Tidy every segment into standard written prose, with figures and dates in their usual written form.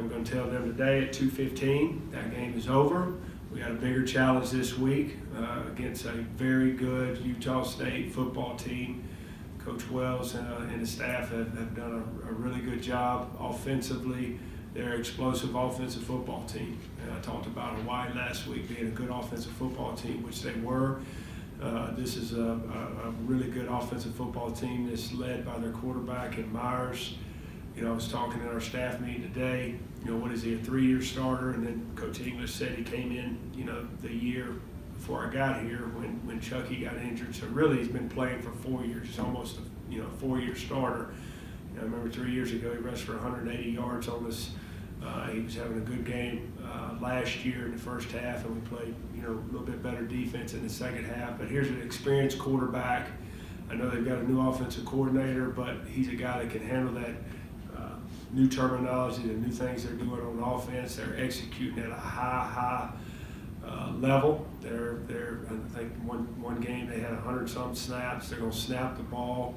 I'm going to tell them today at 2:15 that game is over. We got a bigger challenge this week against a very good Utah State football team. Coach Wells and his staff have done a really good job offensively. They're an explosive offensive football team. And I talked about Hawaii last week being a good offensive football team, which they were. This is a really good offensive football team that's led by their quarterback in Myers. You know, I was talking in our staff meeting today, you know, what is he, a 3-year starter? And then Coach English said he came in, you know, the year before I got here when Chucky got injured. So really he's been playing for 4 years. He's almost a, you know, 4-year starter. You know, I remember 3 years ago he rushed for 180 yards on us. He was having a good game last year in the first half, and we played, you know, a little bit better defense in the second half. But here's an experienced quarterback. I know they've got a new offensive coordinator, but he's a guy that can handle that new terminology, the new things they're doing on offense. They're executing at a high level. I think one game they had 100-something snaps. They're going to snap the ball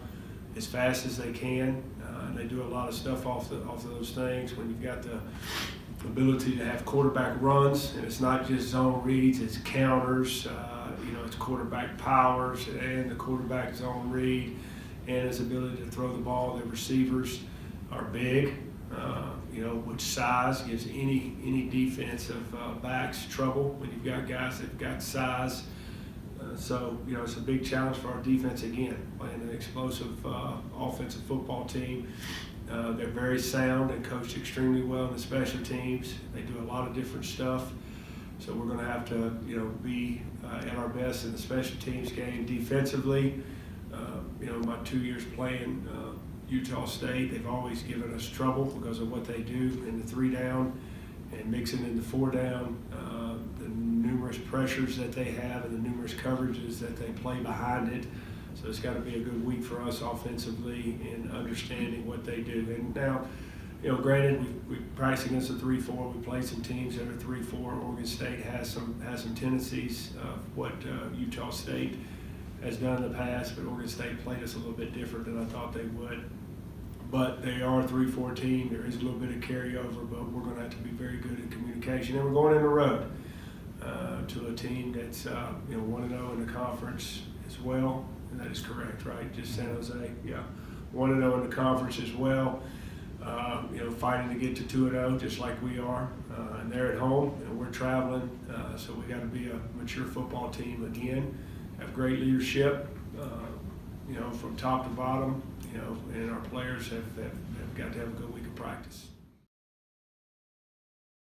as fast as they can. And they do a lot of stuff off of those things. When you've got the ability to have quarterback runs, and it's not just zone reads, it's counters. You know, it's quarterback powers and the quarterback zone read, and his ability to throw the ball. The receivers are big, you know, which size gives any defensive backs trouble when you've got guys that've got size. So, you know, it's a big challenge for our defense again, playing an explosive offensive football team. They're very sound and coached extremely well in the special teams. They do a lot of different stuff. So we're going to have to, you know, be at our best in the special teams game defensively. You know, my 2 years playing Utah State, they've always given us trouble because of what they do in the 3-down and mixing in the 4-down. The numerous pressures that they have and the numerous coverages that they play behind it. So it's got to be a good week for us offensively in understanding what they do. And now, you know, granted, we practice against a 3-4. We play some teams that are 3-4. Oregon State has some tendencies of what Utah State has done in the past, but Oregon State played us a little bit different than I thought they would. But they are a 3-4 team. There is a little bit of carryover, but we're going to have to be very good at communication. And we're going in the road to a team that's you know, 1-0 in the conference as well. And that is correct, right? Just San Jose, yeah. 1-0 in the conference as well. You know, fighting to get to 2-0 just like we are. And they're at home and we're traveling. So we got to be a mature football team again. Have great leadership, you know, from top to bottom, you know, and our players have got to have a good week of practice.